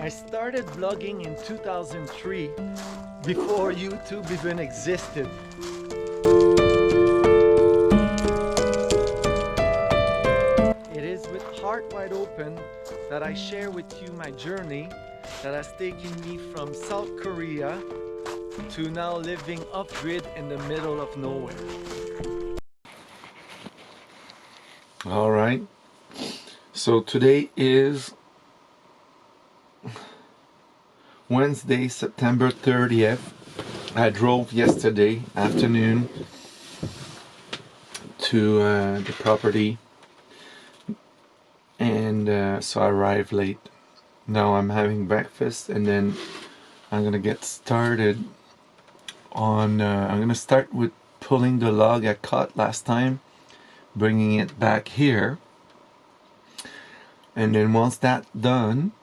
I started vlogging in 2003, before YouTube even existed. It is with heart wide open that I share with you my journey that has taken me from South Korea to now living off-grid in the middle of nowhere. All right, so today is Wednesday, September 30th. I drove yesterday afternoon to the property, and so I arrived late. Now I'm having breakfast, and then I'm gonna get started on I'm gonna start with pulling the log I caught last time, bringing it back here, and then once that's done,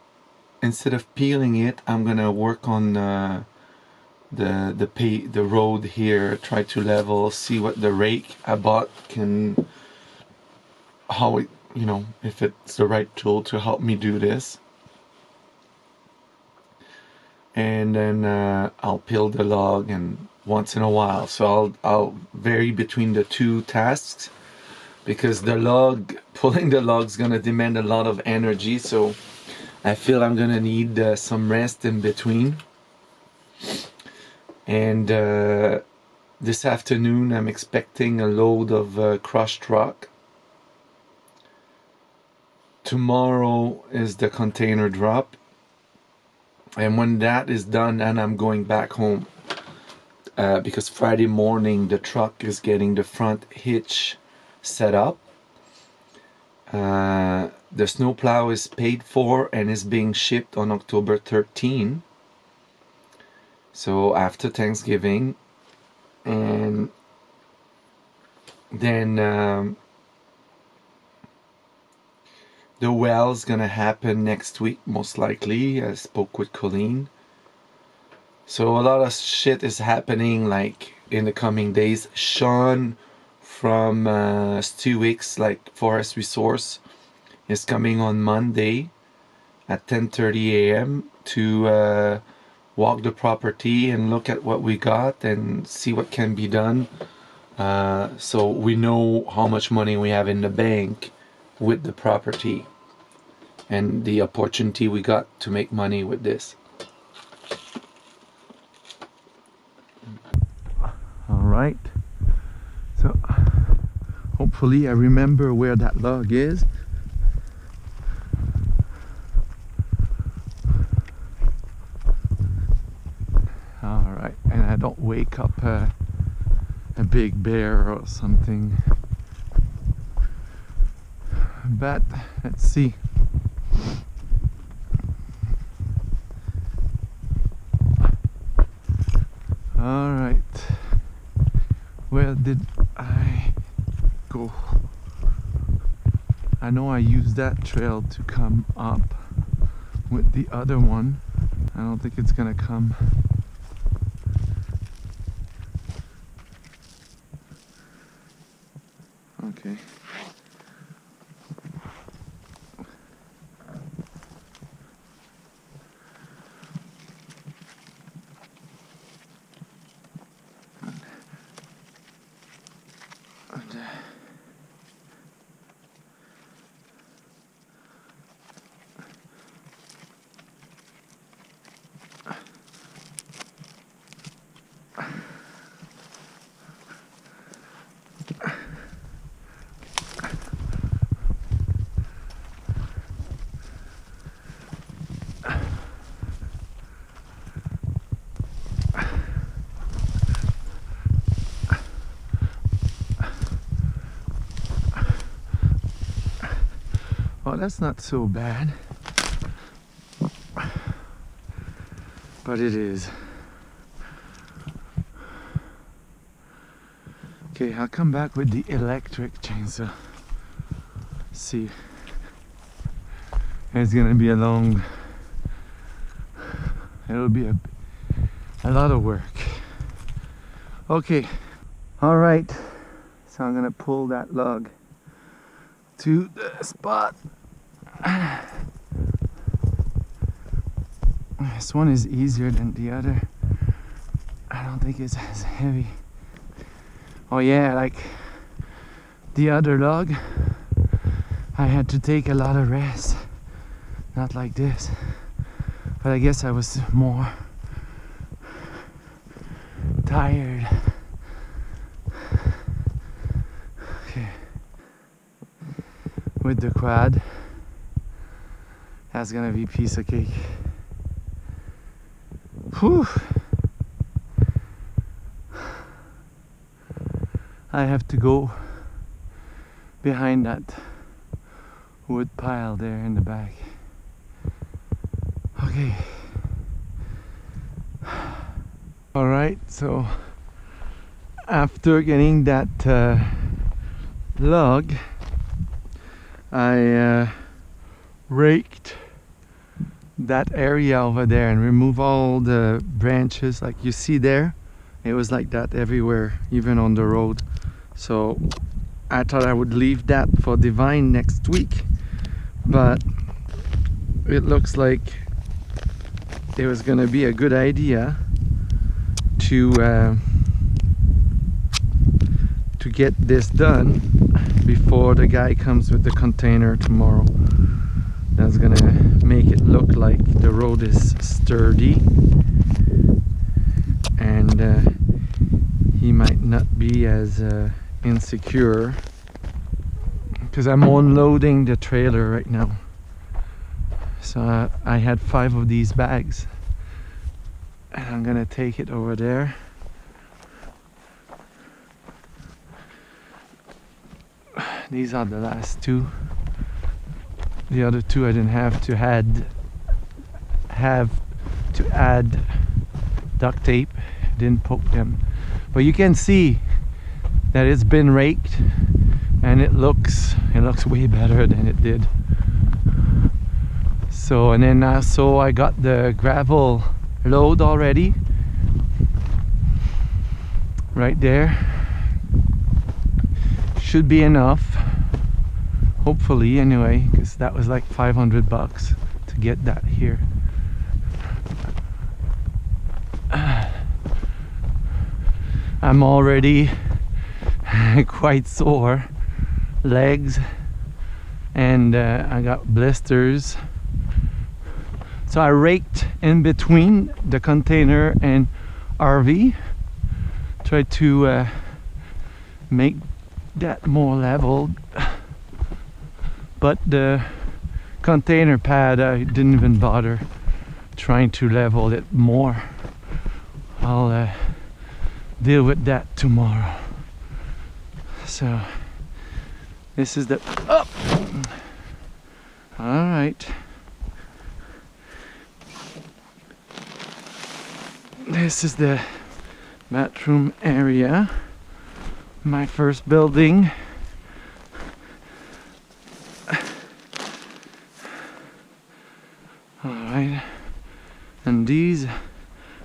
instead of peeling it, I'm gonna work on the road here, try to level, see what the rake I bought can, how it, if it's the right tool to help me do this. And then I'll peel the log, and once in a while, so I'll vary between the two tasks, because pulling the log is gonna demand a lot of energy, so I feel I'm gonna need some rest in between. And this afternoon I'm expecting a load of crushed rock. Tomorrow is the container drop, and when that is done, then I'm going back home, because Friday morning the truck is getting the front hitch set up. The snowplow is paid for and is being shipped on October 13, so after Thanksgiving. And then the well's gonna happen next week, most likely. I spoke with Colleen, so a lot of shit is happening like in the coming days. Sean from Stu Weeks, like Forest Resource, is coming on Monday at 10:30 a.m. to walk the property and look at what we got and see what can be done, so we know how much money we have in the bank with the property and the opportunity we got to make money with this. All right, so hopefully I remember where that log is. Alright, and I don't wake up a big bear or something. But let's see. Alright, where did I go? I know I used that trail to come up with the other one. I don't think it's gonna come. Okay. Well, that's not so bad, but it is. Okay, I'll come back with the electric chainsaw. See, it's gonna be it'll be a lot of work. Okay, all right, so I'm gonna pull that log to the spot. This one is easier than the other. I don't think it's as heavy. Oh yeah, like the other log, I had to take a lot of rest. Not like this. But I guess I was more tired. Okay. With the quad, that's gonna be a piece of cake. Whew. I have to go behind that wood pile there in the back. Okay. All right, so after getting that log, I raked that area over there and remove all the branches like you see there. It was like that everywhere, even on the road. So I thought I would leave that for Divine next week, but it looks like it was gonna be a good idea to get this done before the guy comes with the container tomorrow. That's gonna make it look like the road is sturdy, and he might not be as insecure, because I'm unloading the trailer right now. So I had 5 of these bags and I'm gonna take it over there. These are the last 2. The other 2 I didn't have to add duct tape. Didn't poke them, but you can see that it's been raked and it looks way better than it did. So, and then also I got the gravel load already right there. Should be enough, hopefully, anyway, because that was like $500 to get that here. I'm already quite sore, legs, and I got blisters. So I raked in between the container and RV, tried to make that more leveled, but the container pad, I didn't even bother trying to level it more. I'll deal with that tomorrow. So this is the up. All right, this is the bathroom area, my first building. All right, and these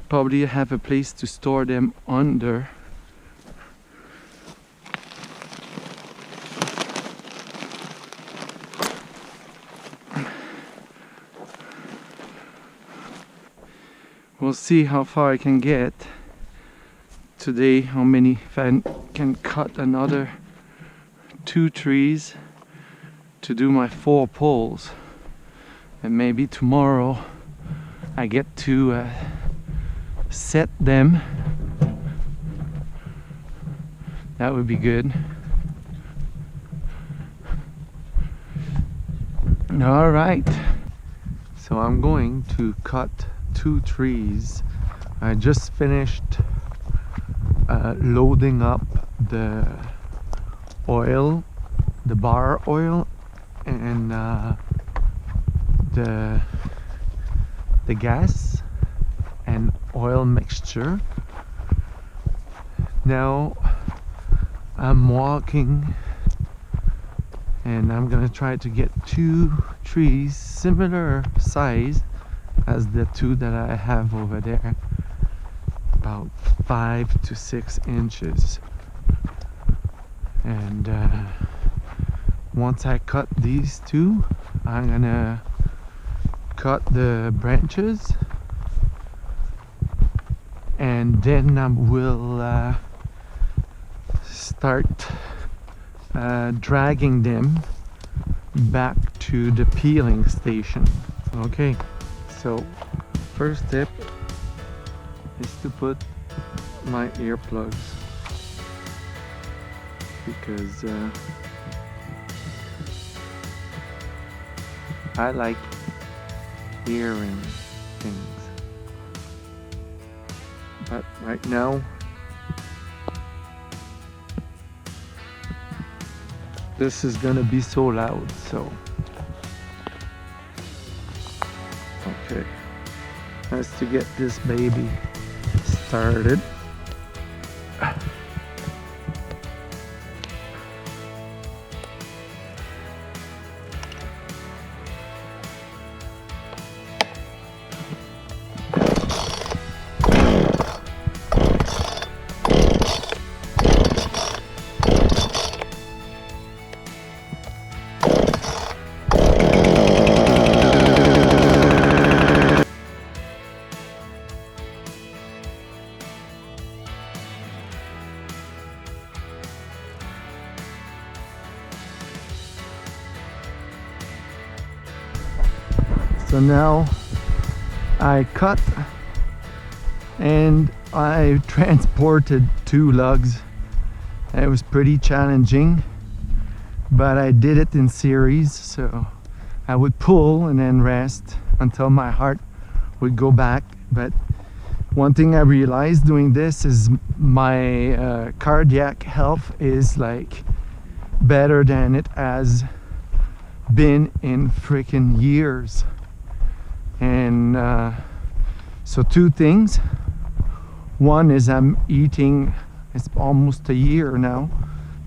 probably have a place to store them under. We'll see how far I can get today, how many, if I can cut another 2 trees to do my 4 poles, and maybe tomorrow I get to set them. That would be good. All right, so I'm going to cut 2 trees. I just finished loading up the oil, the bar oil, and the gas and oil mixture. Now I'm walking and I'm gonna try to get 2 trees similar size as the 2 that I have over there, about 5 to 6 inches. And once I cut these 2, I'm gonna cut the branches and then I will start dragging them back to the peeling station. Okay, so first step is to put my earplugs, because I like hearing things, but right now this is gonna be so loud, so okay, has to get this baby started. So now I cut and I transported 2 lugs. It was pretty challenging, but I did it in series, so I would pull and then rest until my heart would go back. But one thing I realized doing this is my cardiac health is like better than it has been in freaking years. And so 2 things. One is I'm eating, it's almost a year now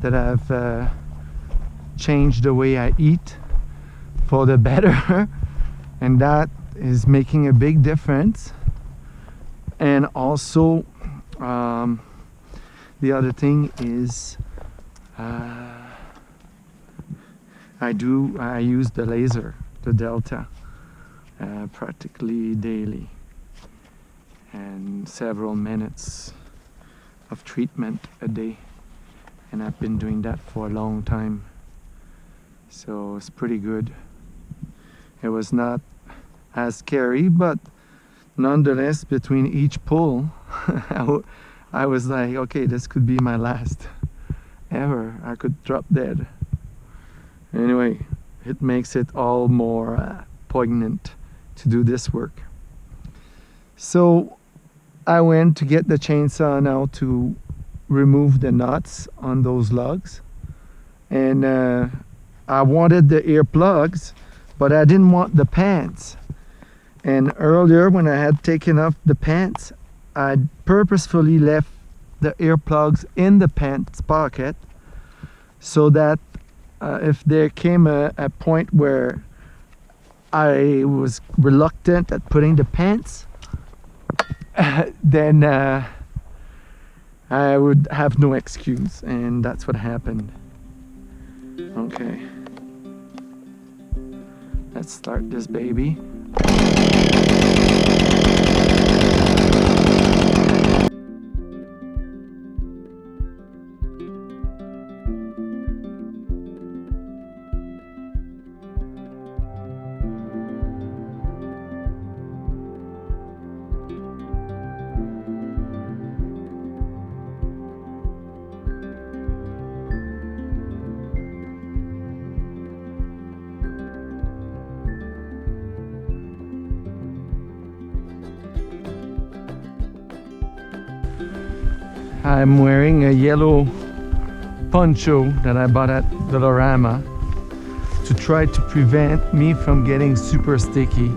that I've changed the way I eat for the better, and that is making a big difference. And also the other thing is I use the laser, the Delta, practically daily, and several minutes of treatment a day, and I've been doing that for a long time, so it's pretty good. It was not as scary, but nonetheless, between each pull I was like, okay, this could be my last ever. I could drop dead. Anyway, it makes it all more poignant to do this work. So I went to get the chainsaw now to remove the nuts on those lugs, and I wanted the earplugs, but I didn't want the pants. And earlier when I had taken off the pants, I purposefully left the earplugs in the pants pocket, so that if there came a point where I was reluctant at putting the pants, then I would have no excuse, and that's what happened. Okay, let's start this baby. I'm wearing a yellow poncho that I bought at Dollarama to try to prevent me from getting super sticky,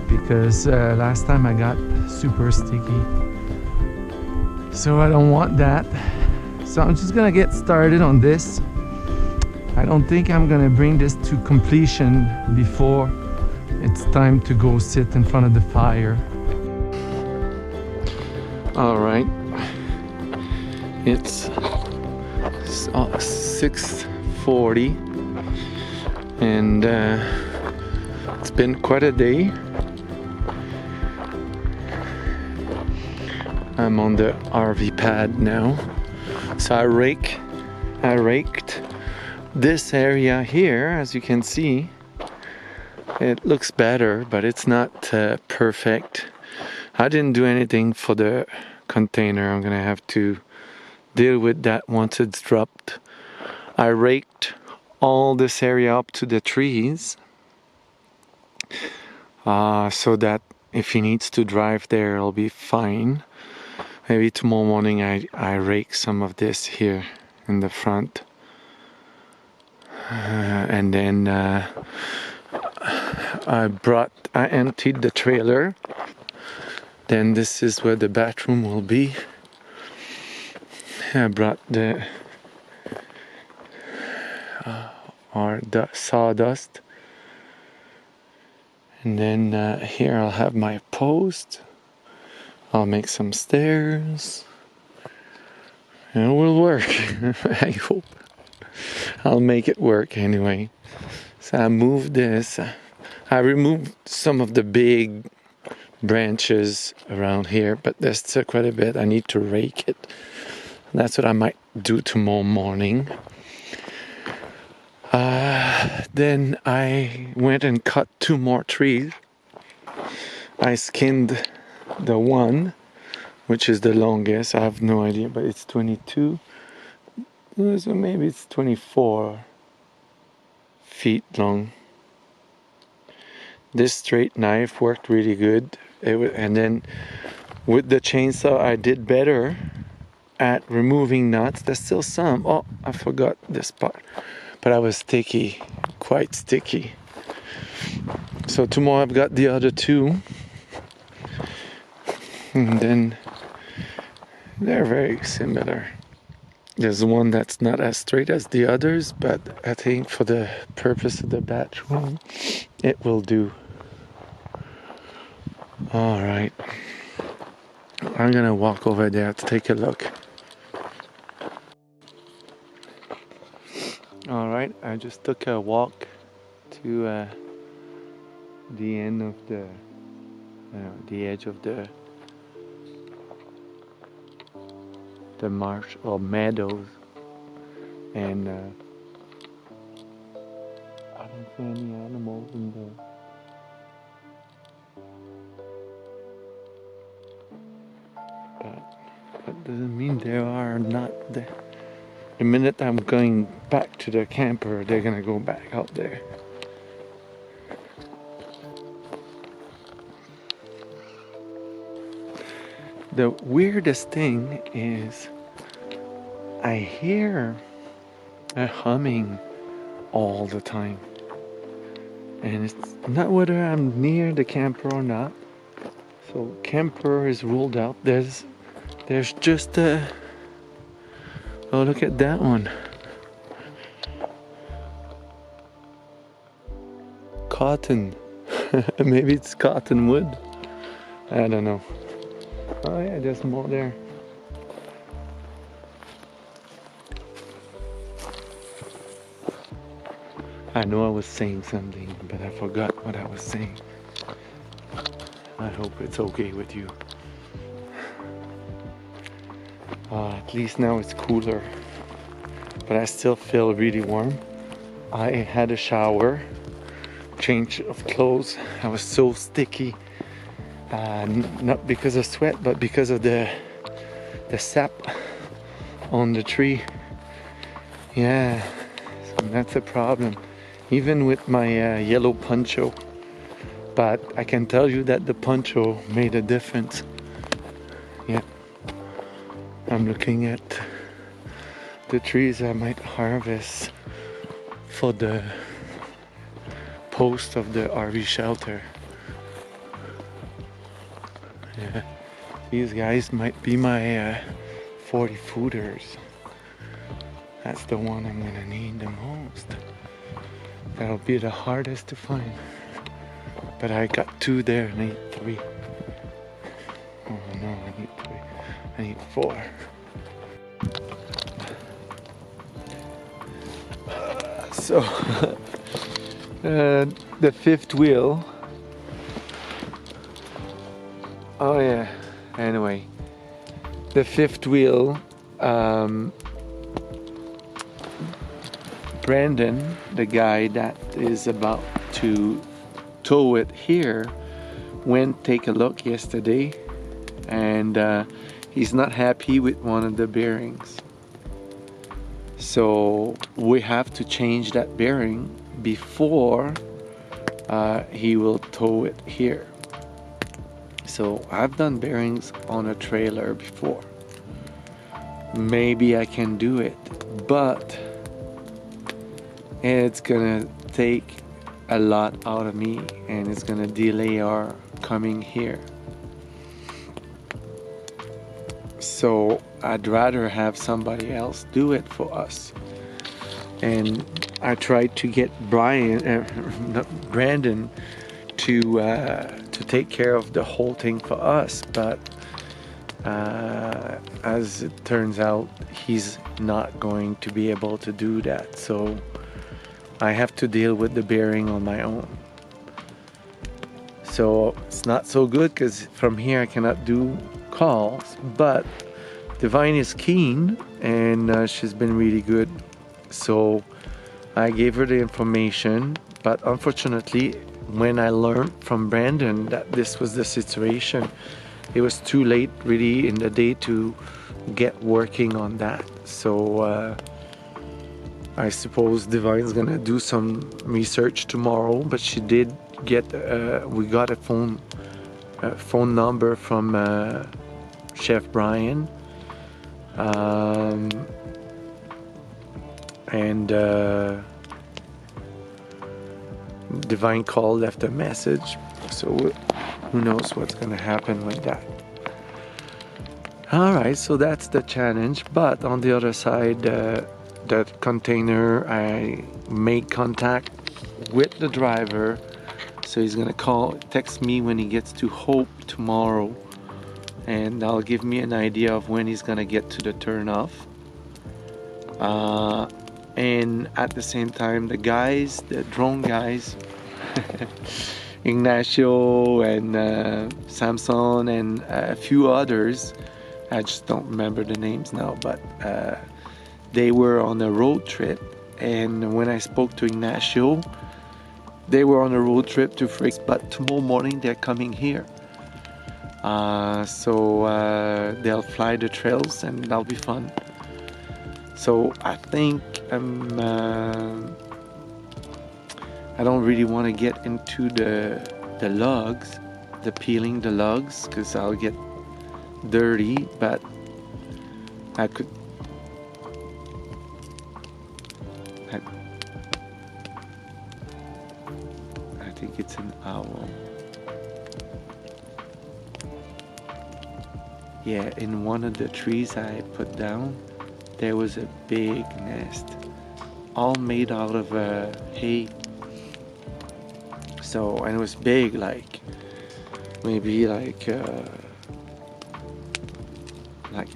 because last time I got super sticky, so I don't want that. So I'm just gonna get started on this. I don't think I'm gonna bring this to completion before it's time to go sit in front of the fire. All right. It's 6:40, and it's been quite a day. I'm on the RV pad now. So I raked this area here, as you can see. It looks better, but it's not perfect. I didn't do anything for the container. I'm gonna have to deal with that once it's dropped. I raked all this area up to the trees, so that if he needs to drive there, it'll be fine. Maybe tomorrow morning I rake some of this here in the front, and then I emptied the trailer. Then this is where the bathroom will be. I brought the sawdust, and then here I'll have my post. I'll make some stairs. It will work. I hope. I'll make it work anyway. So I moved this. I removed some of the big branches around here, but there's still quite a bit. I need to rake it. That's what I might do tomorrow morning. Then I went and cut 2 more trees. I skinned the one, which is the longest. I have no idea, but it's 22. So maybe it's 24 feet long. This straight knife worked really good. And then with the chainsaw I did better at removing knots. There's still some. Oh, I forgot this part. But I was sticky, quite sticky. So tomorrow I've got the other 2. And then they're very similar. There's one that's not as straight as the others, but I think for the purpose of the bathroom, it will do. Alright. I'm gonna walk over there to take a look. Alright, I just took a walk to the end of the edge of the marsh or meadows, and I don't see any animals in there. But that doesn't mean there are not there. The minute I'm going back to the camper, they're gonna go back out there. The weirdest thing is I hear a humming all the time, and it's not whether I'm near the camper or not. So camper is ruled out. There's just a, oh, look at that one. Cotton. Maybe it's cottonwood. I don't know. Oh yeah, there's more there. I know I was saying something, but I forgot what I was saying. I hope it's okay with you. At least now it's cooler, but I still feel really warm. I had a shower, change of clothes. I was so sticky. Not because of sweat, but because of the sap on the tree. Yeah, so that's a problem. Even with my yellow poncho. But I can tell you that the poncho made a difference. Yeah. I'm looking at the trees I might harvest for the post of the RV shelter. Yeah, these guys might be my 40 footers. That's the one I'm gonna need the most. That'll be the hardest to find. But I got 2 there, I need 3. Oh no, I need 3. I need 4. So, the 5th wheel. Oh yeah, anyway, the fifth wheel, Brandon, the guy that is about to tow it here, went take a look yesterday, and he's not happy with one of the bearings. So we have to change that bearing before he will tow it here. So I've done bearings on a trailer before. Maybe I can do it, but it's gonna take a lot out of me, and it's gonna delay our coming here. So I'd rather have somebody else do it for us. And I tried to get Brandon to take care of the whole thing for us, but as it turns out, he's not going to be able to do that. So I have to deal with the bearing on my own. So it's not so good, because from here I cannot do calls, but Divine is keen, and she's been really good. So I gave her the information, but unfortunately, when I learned from Brandon that this was the situation, it was too late really in the day to get working on that. So I suppose Divine's gonna do some research tomorrow, but she did get we got a phone number from Chef Brian, and Divine called, left a message, so who knows what's gonna happen with that. Alright, so that's the challenge, but on the other side, that container, I made contact with the driver, so he's gonna text me when he gets to Hope tomorrow, and that'll give me an idea of when he's gonna get to the turnoff. And at the same time, the drone guys, Ignacio and Samson and a few others, I just don't remember the names now, but they were on a road trip, and when I spoke to Ignacio, they were on a road trip to Fricks, but tomorrow morning they're coming here. So they'll fly the trails, and that'll be fun. So I think I don't really want to get into the logs, peeling the logs, because I'll get dirty, but I could. I think it's an owl. Yeah, in one of the trees I put down, there was a big nest, all made out of hay. So, and it was big, like maybe like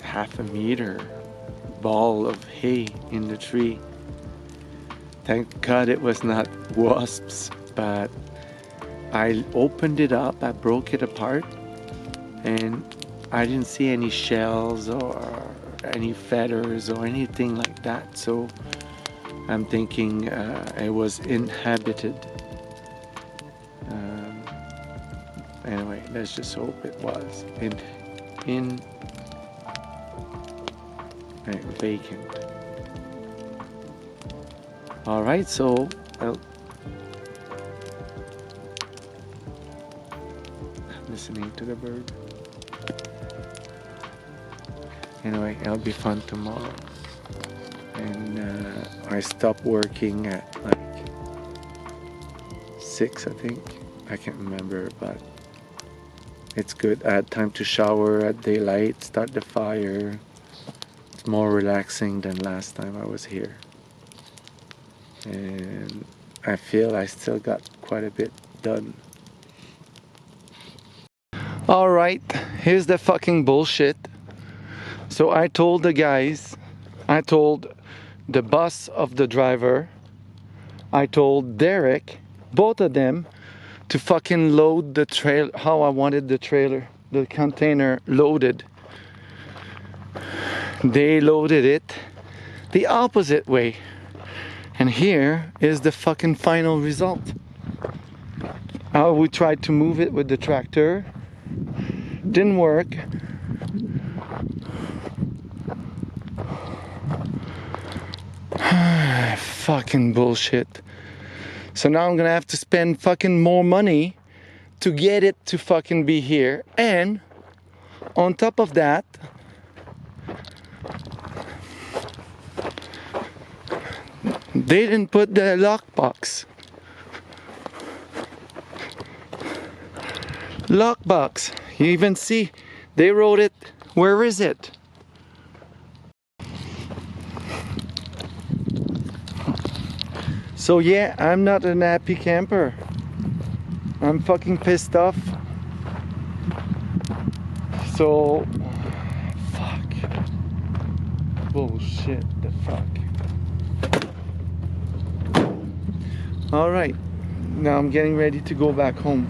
half a meter ball of hay in the tree. Thank God it was not wasps, but I opened it up, I broke it apart, and I didn't see any shells or any feathers or anything like that. So I'm thinking it was inhabited. Anyway, let's just hope it was vacant. All right, so I'm listening to the bird. Anyway, it'll be fun tomorrow. And I stopped working at like 6, I think. I can't remember, but it's good. I had time to shower at daylight, start the fire. It's more relaxing than last time I was here. And I feel I still got quite a bit done. Alright, here's the fucking bullshit. So I told the guys, I told the boss of the driver, I told Derek, both of them, to fucking load the trailer how I wanted the container loaded. they loaded it the opposite way. And here is the fucking final result. We tried to move it with the tractor. Didn't work. Fucking bullshit. So now I'm gonna have to spend fucking more money to get it to fucking be here. And on top of that, they didn't put the lockbox. Lockbox. You even see they wrote it. Where is it? So yeah, I'm not an happy camper. I'm fucking pissed off. So fuck. Bullshit, the fuck. All right, now I'm getting ready to go back home.